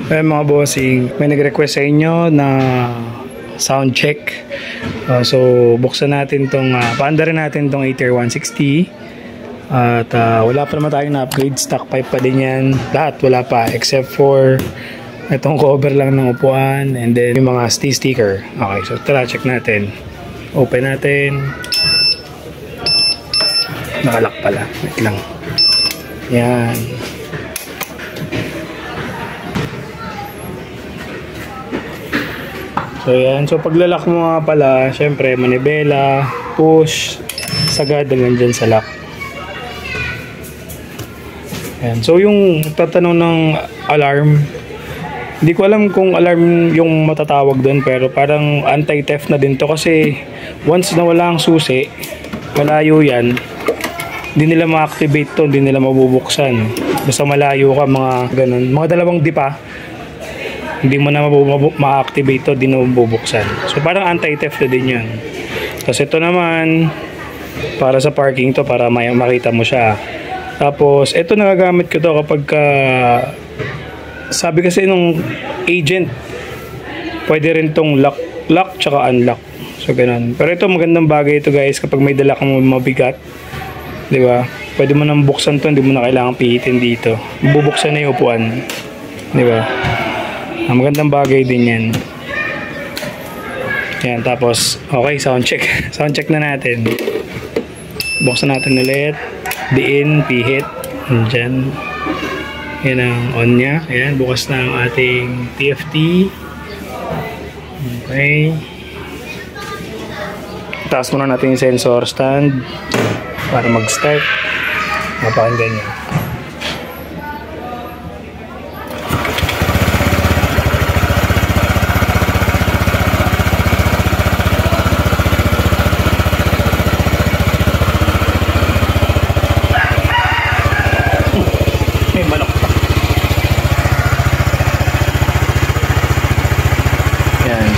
Mga bossing, may nag-request sa inyo na sound check. So buksan natin tong paandarin natin tong ATR 160. At wala pa naman tayong na-upgrade, stock pipe pa din yan. Lahat wala pa except for itong cover lang ng upuan and then yung mga sticker. Okay, so tara check natin. Open natin. Nakalak pala. Wait lang. Yan. So yan. So paglalak mo nga pala, syempre manibela, push, sagad hanggang dyan sa lock. Yan. So yung tatanong ng alarm, hindi ko alam kung alarm yung matatawag doon, pero parang anti-theft na din to kasi once na wala ang susi, malayo yan, hindi nila ma-activate to, hindi nila mabubuksan. Basta malayo ka, mga ganun, mga dalawang dipa, hindi mo na ma-activate to, hindi na mabubuksan. So parang anti-theft na din yan. Kasi ito naman para sa parking to, para makita mo siya. Tapos ito nagagamit ko to kapag sabi kasi nung agent, pwede rin tong lock tsaka unlock. So ganun. Pero ito magandang bagay ito guys kapag may dala kang mabigat, di ba? Pwede mo nang buksan to, hindi mo na kailangang pihitin dito. Bubuksan na yung upuan, di ba? Magandang bagay din yan. Yan, tapos okay, sound check. Sound check na natin. Buksan natin ulit. Diin, pihit. Diyan. Yan ang on nya. Ayan, bukas na ang ating TFT. Okay. Taas muna natin yung sensor stand para mag-start. Napakaganda niya.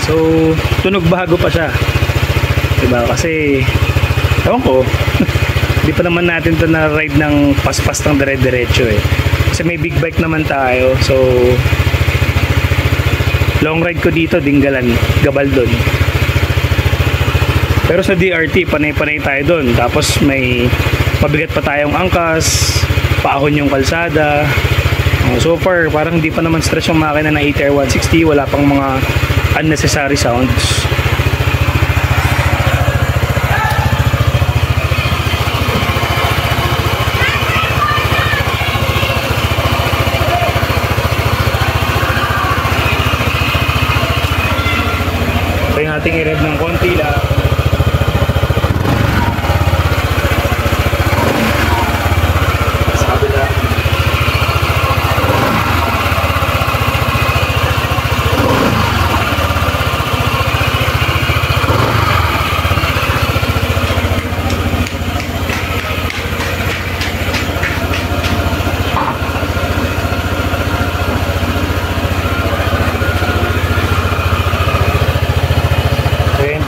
So, tunog bago pa siya. Diba? Kasi, ewan ko, hindi pa naman natin to na ride ng paspas ng dire-diretso eh. Kasi may big bike naman tayo. So, long ride ko dito, Dinggalan, Gabaldon. Pero sa DRT, panay-panay tayo doon. Tapos may mabigat pa tayong angkas, paahon yung kalsada. So far, parang hindi pa naman stress yung makina ng ATR 160. Wala pang mga unnecessary sounds. So yung ating i-rev ng konti lang.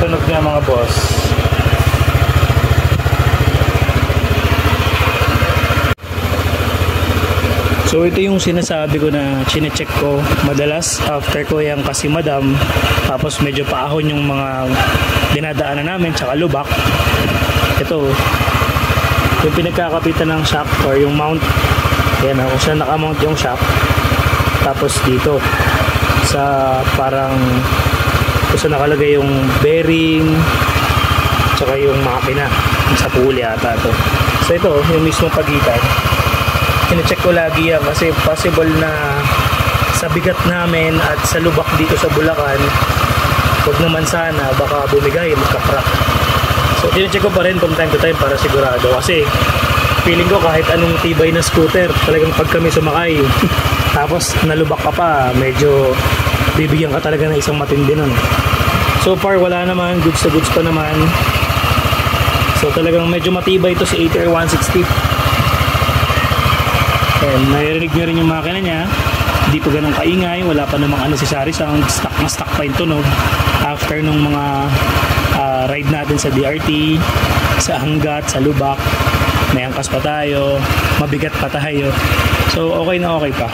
Tunog niya mga boss. So ito yung sinasabi ko na chine-check ko madalas after ko yung kasi madam, tapos medyo paahon yung mga dinadaanan namin tsaka lubak. Ito yung pinagkakapitan ng shock or yung mount. Yan, kung saan nakamount yung shock. Tapos dito sa parang kasi nakalagay yung bearing tsaka yung makina sa pulley ata to. So ito yung mismong pagitan, kine-check ko lagi yan kasi possible na sa bigat namin at sa lubak dito sa Bulacan, huwag naman sana baka bumigay, magka-crack. So kine-check ko pa rin from time to time para sigurado kasi feeling ko kahit anong tibay na scooter, talagang pag kami sumakay tapos nalubak ka pa, medyo bibigyan ka talaga ng isang matindi nun. So far wala naman, goods to goods pa naman. So talagang medyo matibay ito si ATR 160. And narinig nyo rin yung makina niya, hindi pa ganun kaingay, wala pa namang unnecessary sound, stock na stock pa yung tunog after nung mga ride natin sa DRT, sa Hanggat, sa Lubak. May angkas pa tayo, mabigat pa tayo, so okay na okay pa.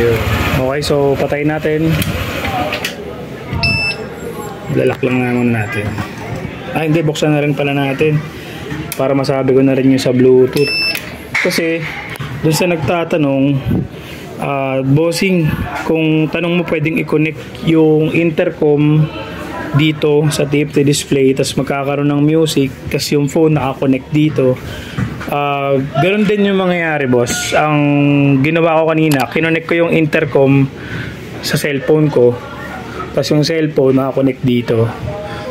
Ayun. Okay, so patayin natin. Lalak lang naman natin. Hindi, buksan na rin pala natin para masabi ko na rin yung sa Bluetooth. Kasi dun sa nagtatanong, bossing, kung tanong mo pwedeng i-connect yung intercom dito sa TFT display tapos magkakaroon ng music tapos yung phone nakakonect dito. Ganun din yung mangyayari, boss. Ang ginawa ko kanina, kinonect ko yung intercom sa cellphone ko tapos yung cellphone nakakonect dito.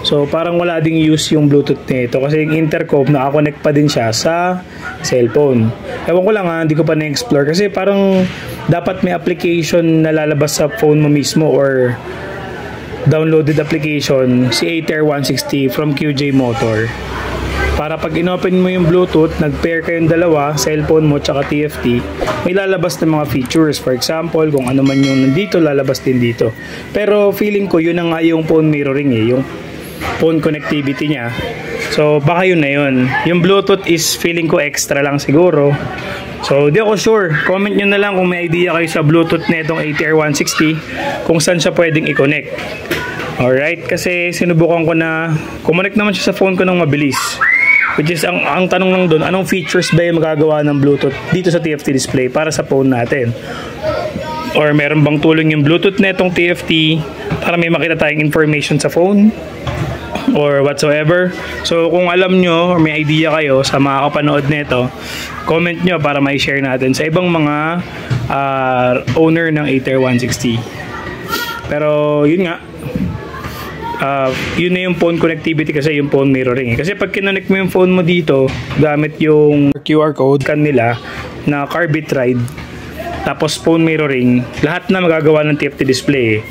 So parang wala ding use yung Bluetooth nito kasi yung intercom nakakonect pa din siya sa cellphone. Ewan ko lang, hindi ko pa na-explore kasi parang dapat may application na lalabas sa phone mo mismo or downloaded application, si ATR 160 from QJ Motor. Para pag inopen mo yung Bluetooth, nag-pair kayong dalawa, cellphone mo tsaka TFT, may lalabas na mga features. For example, kung ano man yung nandito, lalabas din dito. Pero feeling ko yun na nga yung phone mirroring yung phone connectivity niya. So baka yun na yun. Yung Bluetooth is feeling ko extra lang siguro. So di ako sure. Comment nyo na lang kung may idea kayo sa Bluetooth na itong ATR 160 kung saan siya pwedeng i-connect. Alright, kasi sinubukan ko na connect naman siya sa phone ko ng mabilis. Which is, ang tanong lang doon, anong features ba yung magagawa ng Bluetooth dito sa TFT display para sa phone natin? Or meron bang tulong yung Bluetooth na itong TFT para may makita tayong information sa phone? Or whatsoever. So kung alam nyo or may idea kayo sa mga kapanood nito, comment nyo para may share natin sa ibang mga owner ng ATR 160. Pero yun nga, yun na yung phone connectivity kasi yung phone mirroring. Kasi pag kinonect mo yung phone mo dito gamit yung QR code kanila na Carbit Ride tapos phone mirroring, lahat na magagawa ng TFT display.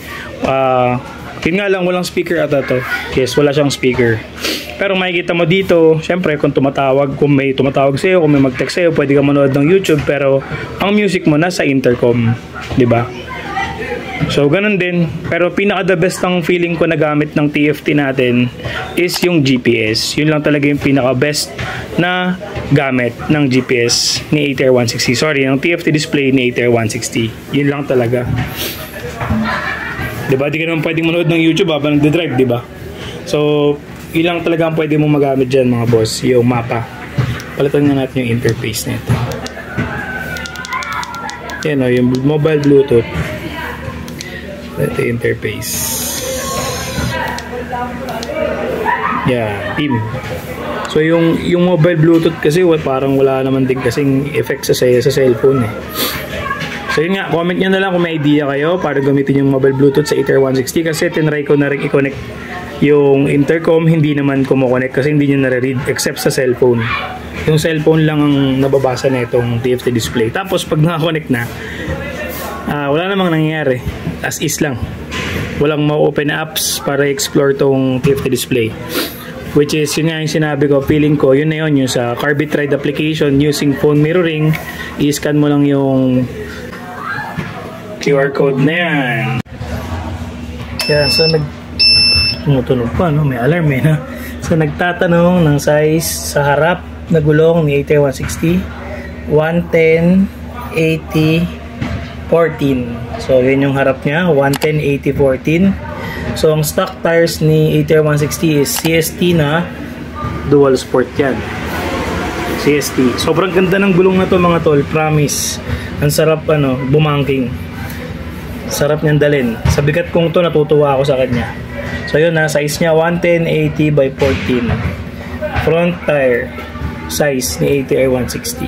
Yun nga lang, walang speaker ata to. Yes, wala siyang speaker. Pero makikita mo dito, syempre kung tumatawag, kung may tumatawag sa'yo, kung may mag-text sa'yo, pwede ka manood ng YouTube, pero ang music mo nasa intercom, di ba? So ganun din. Pero pinaka the best ang feeling ko na gamit ng TFT natin is yung GPS. Yun lang talaga yung pinaka best na gamit ng GPS ni ATR 160. Sorry, ng TFT display ni ATR 160. Yun lang talaga. Diba? Di ka naman pwedeng manood ng YouTube habang nagdadrive, diba? So, ilang talaga ang pwede mong magamit dyan, mga boss, yung mapa. Palitan nga natin yung interface nito. Yan o, yung mobile Bluetooth. Ito yung interface. Yan, team. So, yung mobile Bluetooth kasi, parang wala naman din kasing effect sa cellphone eh. So yun nga, comment nyo na lang kung may idea kayo para gamitin yung mobile Bluetooth sa ATR 160 kasi tinry ko na rin i-connect yung intercom, hindi naman kumo-connect kasi hindi nyo nare-read except sa cellphone. Yung cellphone lang ang nababasa na itong TFT display. Tapos pag naka-connect na, wala namang nangyayari. As is lang. Walang ma-open apps para i-explore tong TFT display. Which is, yun nga yung sinabi ko, feeling ko, yun na yun, yung sa Carbit Ride application using phone mirroring, i-scan mo lang yung QR code na yan. Kaya so tumutunog pa, no? May alarm eh, no? So nagtatanong ng size sa harap na gulong ni ATR 160, 110, 80, 14. So yun yung harap niya, 110, 80, 14. So ang stock tires ni ATR 160 is CST na dual sport yan. CST. Sobrang ganda ng gulong na to, mga tol, promise. Ang sarap bumangking. Sarap niyang dalhin. Sa bigat kong to, natutuwa ako sa kanya. So yun na, size niya 110, 80 by 14. Front tire size ni ATR 160.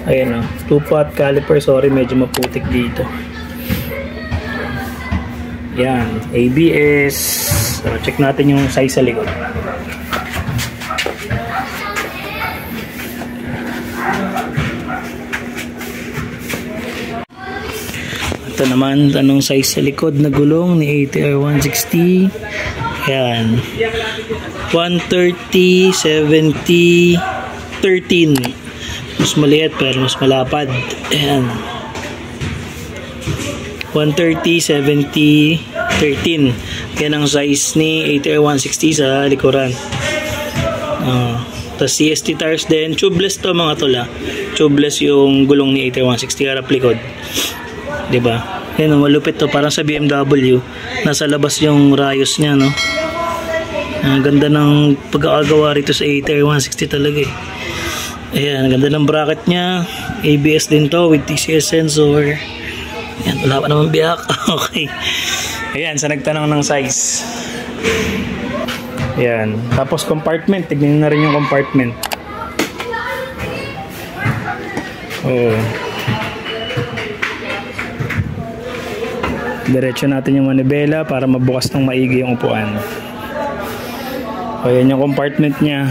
Ayan o, 2-pot caliper. Sorry, medyo maputik dito. Yan, ABS. So check natin yung size sa likod. Ito naman, anong size sa likod na gulong ni ATR 160. Ayan. 130, 70, 13. Mas maliit pero mas malapad. Ayan. 130, 70, 13. Yan ang size ni ATR 160 sa likuran. Tapos CST tires din. Tubeless to, mga tula. Tubeless yung gulong ni ATR 160 harap likod. Diba? Yan, malupit to, parang sa BMW. Nasa labas yung rayos niya, no? Ang ganda ng pagkakagawa rito sa ATR 160 talaga eh. Ayan, ang ganda ng bracket niya. ABS din to with TCS sensor. Ayan, wala pa naman biyak. Okay. Ayan, sa nagtanong ng size. Ayan, tapos compartment. Tignan na rin yung compartment. Oh. Diretso natin yung manibela para mabukas ng maigi yung upuan. O, yan yung compartment niya.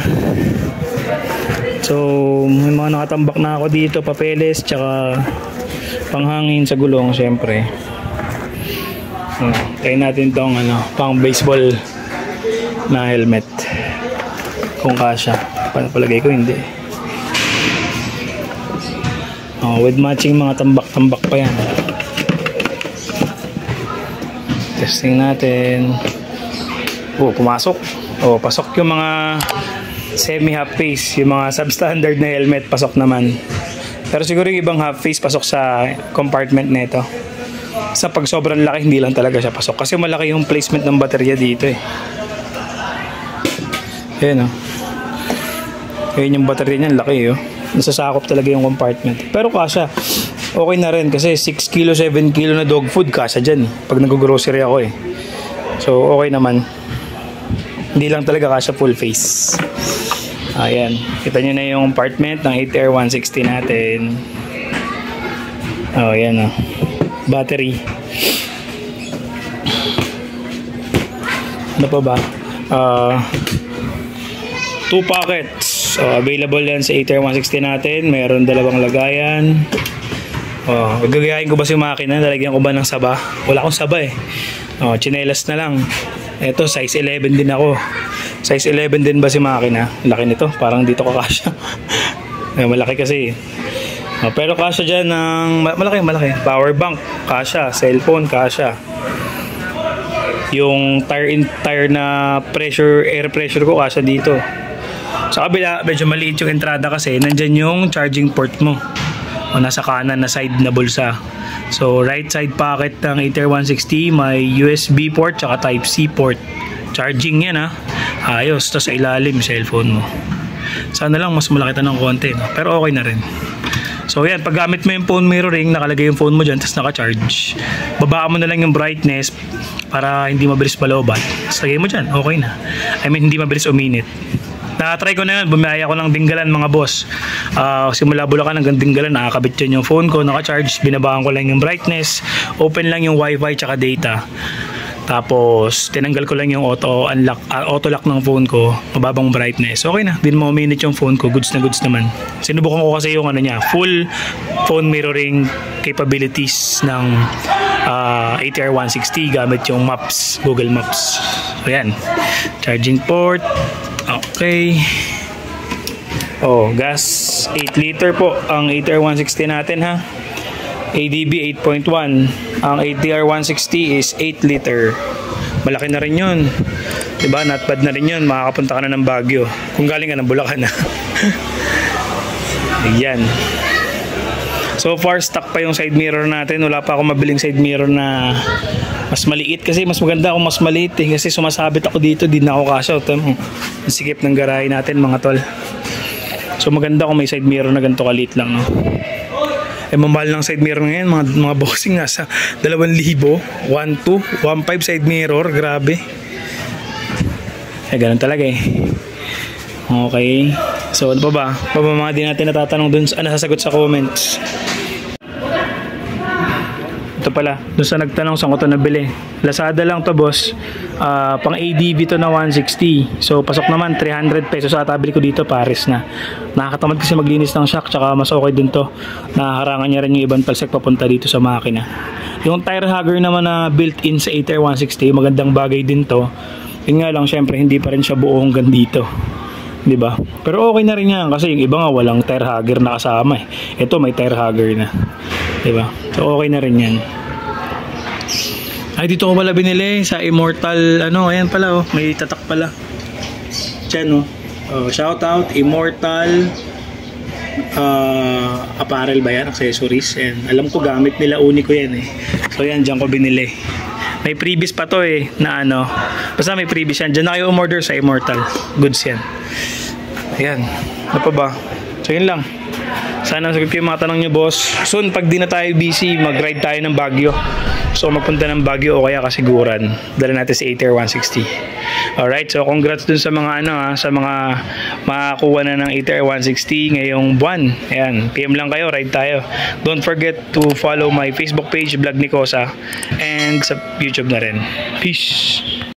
So, may mga nakatambak na ako dito, papeles, tsaka panghangin sa gulong, syempre. Try natin tong pang baseball na helmet. Kung kasya. Palagay ko hindi. With matching mga tambak-tambak pa yan. Testing natin. Pumasok. Pasok yung mga semi-half face, yung mga substandard na helmet, pasok naman. Pero siguro yung ibang half face pasok sa compartment nito. Sa pag sobrang laki, hindi lang talaga siya pasok. Kasi malaki yung placement ng baterya dito eh. Ayan o. Ayan yung baterya niyan, laki oh. Nasasakop talaga yung compartment. Pero kasya, okay na rin kasi 6 kilo, 7 kilo na dog food kasya dyan. Pag nag-grocery ako eh. So okay naman. Hindi lang talaga kasya full face. Ayan. Kita nyo na yung compartment ng ATR 160 natin. Ayan o. Battery. Ano pa ba? 2 pockets. Available yan sa ATR 160 natin. Meron 2 lagayan. Gagayahin ko ba si makina? Lalagyan ko ba ng saba? Wala akong saba eh. Chinelas na lang. Ito, size 11 din ako. Size 11 din ba si makina? Laki nito. Parang dito kakasya. Malaki kasi. Pero kasya dyan ng... Malaki. Power bank. Kasya. Cellphone. Kasya. Yung tire na pressure, air pressure ko kasya dito. Sa kabila, medyo maliit yung entrada kasi nandyan yung charging port mo. Nasa kanan na side na bulsa. So, right side pocket ng ATR 160, may USB port tsaka Type-C port. Charging yan ha. Ayos. Tapos sa ilalim, cellphone mo. Sana lang mas malaki ng konti. No? Pero okay na rin. So, yan. Pag gamit mo yung phone mirroring, nakalagay yung phone mo dyan, tapos naka-charge. Babaan mo na lang yung brightness para hindi mabilis palooban. Tapos lagay mo dyan. Okay na. I mean, hindi mabilis uminit. Na-try ko na yun, bumiyaya ko ng Dinggalan mga boss. Simula Bulacan hanggang Dinggalan, nakakabit yun yung phone ko, naka-charge, binabaan ko lang yung brightness, open lang yung wifi tsaka data. Tapos tinanggal ko lang yung auto lock ng phone ko, mababang brightness. Okay na, din mo minute yung phone ko, goods na goods naman. Sinubukan ko kasi yung niya, full phone mirroring capabilities ng ATR 160 gamit yung Maps, Google Maps. So yan, charging port. Okay. Gas 8 liter po ang ATR 160 natin ha. ADB 8.1. Ang ATR 160 is 8 liter. Malaki na rin yun. Diba? Not bad na rin yun. Makakapunta ka na ng Baguio. Kung galing ka ng Bulacan na. Ayan. So far, stock pa yung side mirror natin. Wala pa ako mabiling side mirror na mas maliit kasi mas maganda kung mas maliit eh. Kasi sumasabit ako dito, di na ako kasya. Sikip ng garahe natin mga tol. So maganda kung may side mirror na ganito kaliit lang, no? Mamahal ng side mirror ngayon, mga boxing nasa 2,000, 1,200, 1,500 side mirror, grabe. Ganun talaga eh. Okay. So ano pa ba? Mga di natin natatanong dun sa nasasagot sa comments. Ito pala, dun sa nagtanong saan ko ito nabili. Lazada lang to boss. Pang ADB to na 160. So pasok naman 300 pesos. At tabili ko dito Paris na. Nakakatamad kasi maglinis ng shock. Tsaka mas okay din to. Nakaharangan niya rin yung ibang talsek papunta dito sa makina. Yung tire hugger naman na built-in sa ATR 160. Magandang bagay din to. Yun nga lang syempre hindi pa rin siya buo hanggang dito. Diba? Pero okay na rin yan. Kasi yung iba nga walang tire hugger na kasama eh. Ito may tire hugger na. Diba? So okay na rin yan. Ay dito ko pala binili sa Immortal. Ayan pala oh. May tatak pala. Diyan oh. Shout out Immortal apparel ba yan, accessories, and alam ko gamit nila uni ko yan eh. So yan, dyan ko binili. May previous pa to eh, na ano, basta may previous yan. Dyan na kayo umorder sa Immortal goods yan. Ayan, ano pa ba? So yun lang. Sana sagot ko yung mga tanong nyo, boss. Soon, pag di na tayo busy, mag-ride tayo ng Baguio. So magpunta ng Baguio o kaya Kasiguran. Dala natin sa ATR 160. Alright, so congrats dun sa mga sa mga makakuha na ng ATR 160 ngayong buwan. Ayan, PM lang kayo, ride tayo. Don't forget to follow my Facebook page, Vlog ni Kosa, and sa YouTube na rin. Peace!